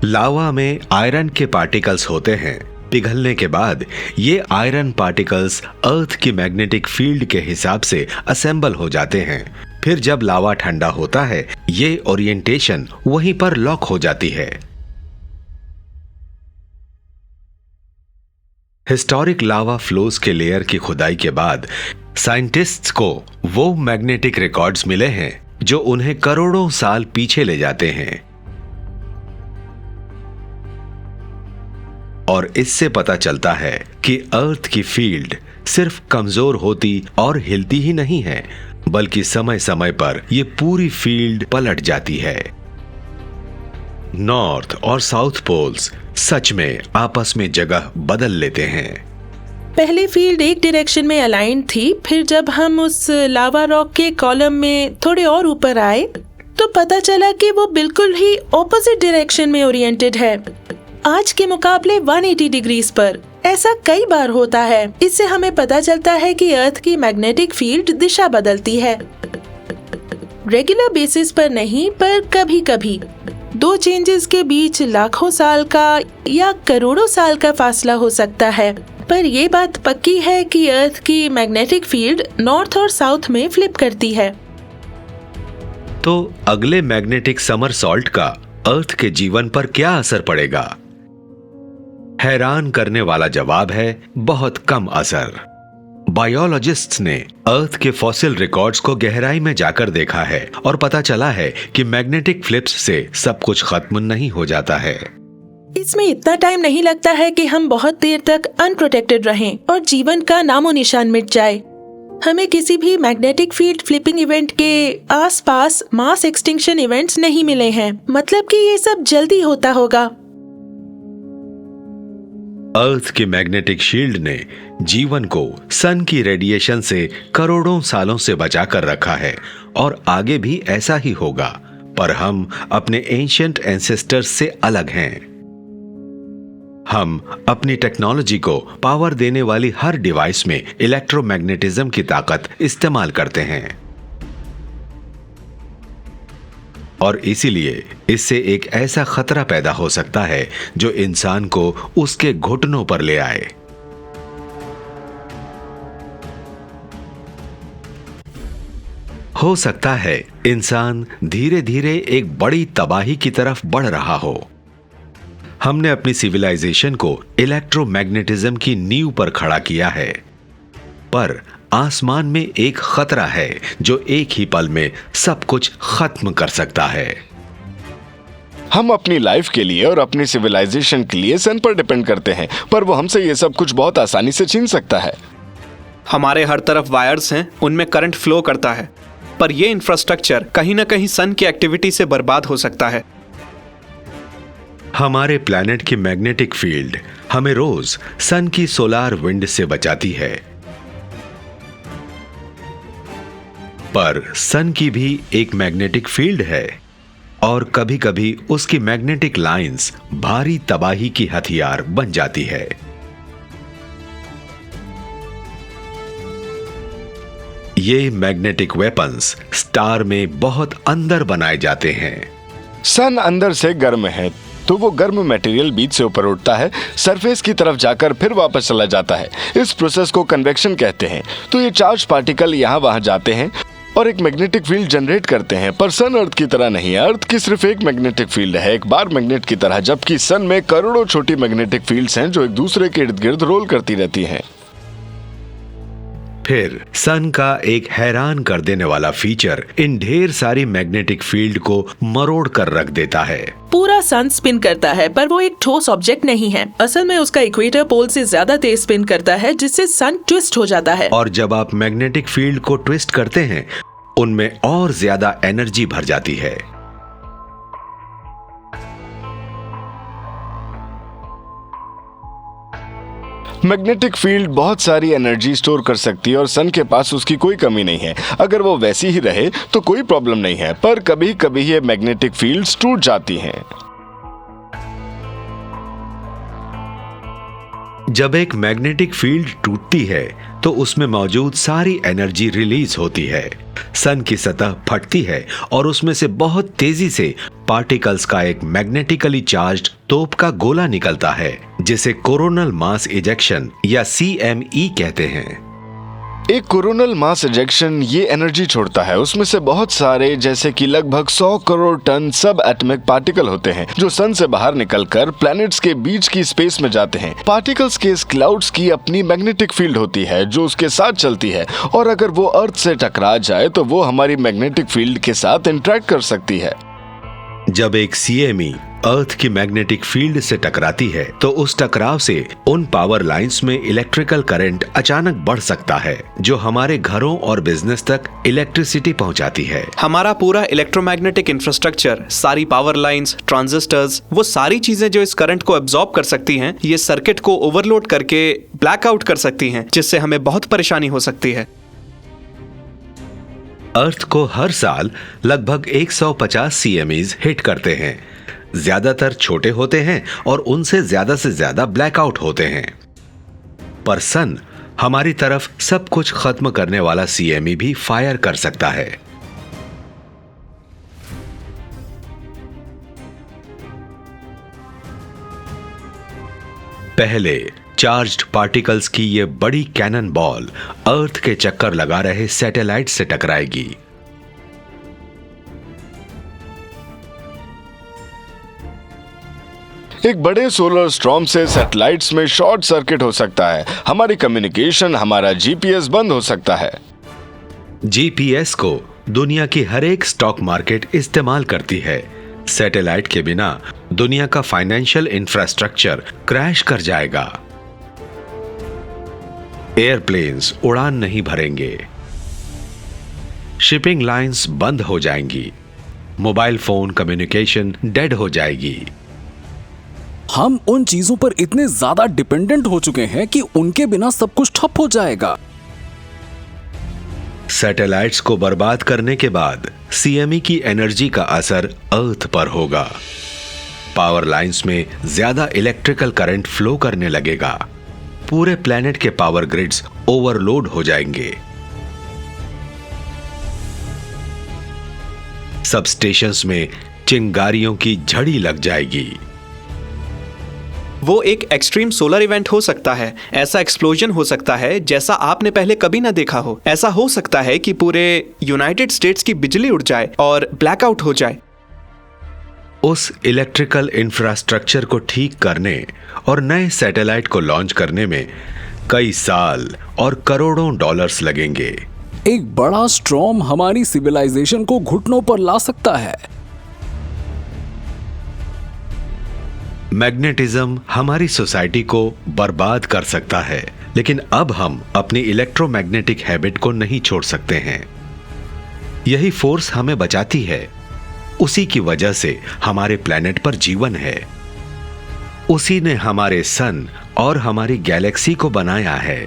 [SPEAKER 1] लावा में आयरन के पार्टिकल्स होते हैं। पिघलने के बाद ये आयरन पार्टिकल्स अर्थ की मैग्नेटिक फील्ड के हिसाब से असेंबल हो जाते हैं। फिर जब लावा ठंडा होता है ये ओरिएंटेशन वहीं पर लॉक हो जाती है। हिस्टोरिक लावा फ्लोज के लेयर की खुदाई के बाद साइंटिस्ट्स को वो मैग्नेटिक रिकॉर्ड्स मिले हैं जो उन्हें करोड़ों साल पीछे ले जाते हैं। और इससे पता चलता है कि अर्थ की फील्ड सिर्फ कमजोर होती और हिलती ही नहीं है, बल्कि समय समय पर ये पूरी फील्ड पलट जाती है। नॉर्थ और साउथ पोल्स सच में आपस में जगह बदल लेते हैं।
[SPEAKER 4] पहले फील्ड एक डायरेक्शन में अलाइन थी, फिर जब हम उस लावा रॉक के कॉलम में थोड़े और ऊपर आए तो पता चला कि वो बिल्कुल ही ऑपोजिट डायरेक्शन में ओरिएंटेड है, आज के मुकाबले 180 डिग्रीज पर। ऐसा कई बार होता है। इससे हमें पता चलता है कि अर्थ की मैग्नेटिक फील्ड दिशा बदलती है, रेगुलर बेसिस पर नहीं, पर कभी कभी। दो चेंजेस के बीच लाखों साल का या करोड़ों साल का फासला हो सकता है, पर ये बात पक्की है कि अर्थ की मैग्नेटिक फील्ड नॉर्थ और साउथ में फ्लिप करती है।
[SPEAKER 1] तो अगले मैग्नेटिक समरसॉल्ट का अर्थ के जीवन पर क्या असर पड़ेगा? हैरान करने वाला जवाब है बहुत कम असर। बायोलॉजिस्ट्स ने अर्थ के फॉसिल रिकॉर्ड्स को गहराई में जाकर देखा है और पता चला है कि मैग्नेटिक फ्लिप्स से सब कुछ खत्म नहीं हो जाता है।
[SPEAKER 4] इसमें इतना टाइम नहीं लगता है कि हम बहुत देर तक अनप्रोटेक्टेड रहें और जीवन का नामो निशान मिट जाए। हमें किसी भी मैग्नेटिक फील्ड फ्लिपिंग इवेंट के आसपास मास एक्सटिंक्शन इवेंट्स नहीं मिले हैं, मतलब कि ये सब जल्दी होता होगा।
[SPEAKER 1] अर्थ की मैग्नेटिक शील्ड ने जीवन को सन की रेडिएशन से करोड़ों सालों से बचा कर रखा है और आगे भी ऐसा ही होगा, पर हम अपने एंशिएंट एंसेस्टर्स से अलग हैं। हम अपनी टेक्नोलॉजी को पावर देने वाली हर डिवाइस में इलेक्ट्रोमैग्नेटिज्म की ताकत इस्तेमाल करते हैं और इसीलिए इससे एक ऐसा खतरा पैदा हो सकता है जो इंसान को उसके घुटनों पर ले आए। हो सकता है इंसान धीरे धीरे एक बड़ी तबाही की तरफ बढ़ रहा हो। हमने अपनी सिविलाइजेशन को इलेक्ट्रोमैग्नेटिज्म की नींव पर खड़ा किया है, पर आसमान में एक खतरा है जो एक ही पल में सब कुछ खत्म कर सकता है।
[SPEAKER 6] हम अपनी लाइफ के लिए और अपनी सिविलाइजेशन के लिए सन पर डिपेंड करते हैं, पर वो हमसे ये सब कुछ बहुत आसानी से छीन सकता है।
[SPEAKER 5] हमारे हर तरफ वायर्स हैं, उनमें करंट फ्लो करता है, पर यह इंफ्रास्ट्रक्चर कहीं ना कहीं सन की एक्टिविटी से बर्बाद हो सकता है।
[SPEAKER 1] हमारे प्लैनेट की मैग्नेटिक फील्ड हमें रोज सन की सोलार विंड से बचाती है, पर सन की भी एक मैग्नेटिक फील्ड है और कभी-कभी उसकी मैग्नेटिक लाइंस भारी तबाही की हथियार बन जाती है। ये मैग्नेटिक वेपन्स स्टार में बहुत अंदर बनाए जाते हैं।
[SPEAKER 6] सन अंदर से गर्म है, तो वो गर्म मटेरियल बीच से ऊपर उठता है, सरफेस की तरफ जाकर फिर वापस चला जाता है। इस प्रोसेस को कन्वेक्शन कहते हैं। तो ये चार्ज पार्टिकल यहाँ वहाँ जाते हैं और एक मैग्नेटिक फील्ड जनरेट करते हैं, पर सन अर्थ की तरह नहीं है। अर्थ की सिर्फ एक मैग्नेटिक फील्ड है, एक बार मैग्नेट की तरह, जबकि सन में करोड़ों छोटी मैग्नेटिक फील्ड्स हैं जो एक दूसरे के इर्द गिर्द रोल करती रहती हैं।
[SPEAKER 1] फिर सन का एक हैरान कर देने वाला फीचर इन ढेर सारी मैग्नेटिक फील्ड को मरोड़ कर रख देता है।
[SPEAKER 4] पूरा सन स्पिन करता है, पर वो एक ठोस ऑब्जेक्ट नहीं है। असल में उसका इक्वेटर पोल से ज्यादा तेज स्पिन करता है, जिससे सन ट्विस्ट हो जाता है।
[SPEAKER 1] और जब आप मैग्नेटिक फील्ड को ट्विस्ट करते हैं, उनमें और ज्यादा एनर्जी भर जाती है।
[SPEAKER 6] मैग्नेटिक फील्ड बहुत सारी एनर्जी स्टोर कर सकती है और सन के पास उसकी कोई कमी नहीं है। अगर वो वैसी ही रहे तो कोई प्रॉब्लम नहीं है, पर कभी कभी ये मैग्नेटिक फील्ड्स टूट जाती हैं।
[SPEAKER 1] जब एक मैग्नेटिक फील्ड टूटती है तो उसमें मौजूद सारी एनर्जी रिलीज होती है। सन की सतह फटती है और उसमें से बहुत तेजी से पार्टिकल्स का एक मैग्नेटिकली चार्ज्ड तोप का गोला निकलता है, जिसे कोरोनल मास इजेक्शन या CME कहते हैं।
[SPEAKER 6] एक कोरोनल मास इजेक्शन ये एनर्जी छोड़ता है। उसमें से बहुत सारे, जैसे कि लगभग 100 करोड़ टन सब एटॉमिक पार्टिकल होते हैं जो सन से बाहर निकलकर प्लैनेट्स के बीच की स्पेस में जाते हैं। पार्टिकल्स के इस क्लाउड्स की अपनी मैग्नेटिक फील्ड होती है जो उसके साथ चलती है, और अगर वो अर्थ से टकरा जाए तो वो हमारी मैग्नेटिक फील्ड के साथ इंटरेक्ट कर सकती है।
[SPEAKER 1] जब एक CME अर्थ की मैग्नेटिक फील्ड से टकराती है तो उस टकराव से उन पावर लाइंस में इलेक्ट्रिकल करंट अचानक बढ़ सकता है, जो हमारे घरों और बिजनेस तक इलेक्ट्रिसिटी पहुंचाती है।
[SPEAKER 5] हमारा पूरा इलेक्ट्रोमैग्नेटिक इंफ्रास्ट्रक्चर, सारी पावर लाइंस, ट्रांजिस्टर्स, वो सारी चीजें जो इस करंट को एब्जॉर्ब कर सकती हैं, ये सर्किट को ओवरलोड करके ब्लैकआउट कर सकती हैं, जिससे हमें बहुत परेशानी हो सकती है।
[SPEAKER 1] अर्थ को हर साल लगभग 150 CMEs हिट करते हैं। ज्यादातर छोटे होते हैं और उनसे ज्यादा से ज्यादा ब्लैकआउट होते हैं। पर सन हमारी तरफ सब कुछ खत्म करने वाला CME भी फायर कर सकता है। पहले चार्ज्ड पार्टिकल्स की ये बड़ी कैनन बॉल अर्थ के चक्कर लगा रहे सैटेलाइट से टकराएगी।
[SPEAKER 6] एक बड़े सोलर स्टॉर्म से सैटेलाइट्स में शॉर्ट सर्किट हो सकता है। हमारी कम्युनिकेशन, हमारा GPS बंद हो सकता है।
[SPEAKER 1] GPS को दुनिया की हर एक स्टॉक मार्केट इस्तेमाल करती है। सैटेलाइट के बिना दुनिया का फाइनेंशियल इंफ्रास्ट्रक्चर क्रैश कर जाएगा। एयरप्लेन्स उड़ान नहीं भरेंगे, शिपिंग लाइंस बंद हो जाएंगी, मोबाइल फोन कम्युनिकेशन डेड हो जाएगी।
[SPEAKER 2] हम उन चीजों पर इतने ज्यादा डिपेंडेंट हो चुके हैं कि उनके बिना सब कुछ ठप हो जाएगा।
[SPEAKER 1] सैटेलाइट्स को बर्बाद करने के बाद CME की एनर्जी का असर अर्थ पर होगा। पावर लाइंस में ज्यादा इलेक्ट्रिकल करंट फ्लो करने लगेगा। पूरे प्लेनेट के पावर ग्रिड्स ओवरलोड हो जाएंगे। सबस्टेशंस में चिंगारियों की झड़ी लग जाएगी।
[SPEAKER 5] वो एक एक्सट्रीम सोलर इवेंट हो सकता है। ऐसा एक्सप्लोजन हो सकता है जैसा आपने पहले कभी ना देखा हो। ऐसा हो सकता है कि पूरे यूनाइटेड स्टेट्स की बिजली उड़ जाए और ब्लैकआउट हो जाए।
[SPEAKER 1] उस इलेक्ट्रिकल इंफ्रास्ट्रक्चर को ठीक करने और नए सैटेलाइट को लॉन्च करने में कई साल और करोड़ों डॉलर्स लगेंगे।
[SPEAKER 2] एक बड़ा स्टॉर्म हमारी सिविलाइजेशन को घुटनों पर ला सकता है।
[SPEAKER 1] मैग्नेटिज्म हमारी सोसाइटी को बर्बाद कर सकता है, लेकिन अब हम अपनी इलेक्ट्रोमैग्नेटिक हैबिट को नहीं छोड़ सकते हैं। यही फोर्स हमें बचाती है। उसी की वजह से हमारे प्लेनेट पर जीवन है। उसी ने हमारे सन और हमारी गैलेक्सी को बनाया है।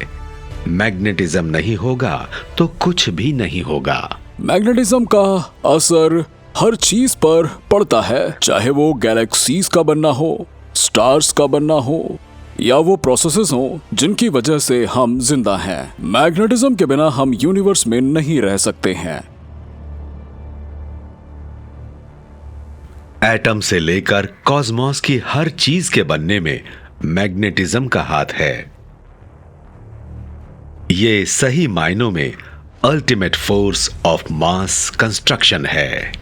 [SPEAKER 1] मैग्नेटिज्म नहीं होगा तो कुछ भी नहीं होगा।
[SPEAKER 2] मैग्नेटिज्म का असर हर चीज पर पड़ता है, चाहे वो गैलेक्सीज का बनना हो, स्टार्स का बनना हो, या वो प्रोसेसेस हो जिनकी वजह से हम जिंदा हैं। मैग्नेटिज्म के बिना हम यूनिवर्स में नहीं रह सकते हैं।
[SPEAKER 1] एटम से लेकर कॉस्मोस की हर चीज के बनने में मैग्नेटिज्म का हाथ है। ये सही मायनों में ultimate force of mass construction है।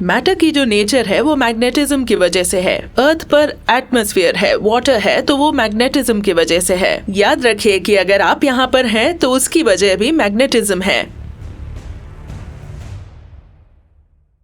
[SPEAKER 4] मैटर की जो नेचर है वो मैग्नेटिज्म की वजह से है। अर्थ पर एटमॉस्फेयर है, वाटर है, तो वो मैग्नेटिज्म की वजह से है। याद रखिए कि अगर आप यहाँ पर हैं तो उसकी वजह भी मैग्नेटिज्म है।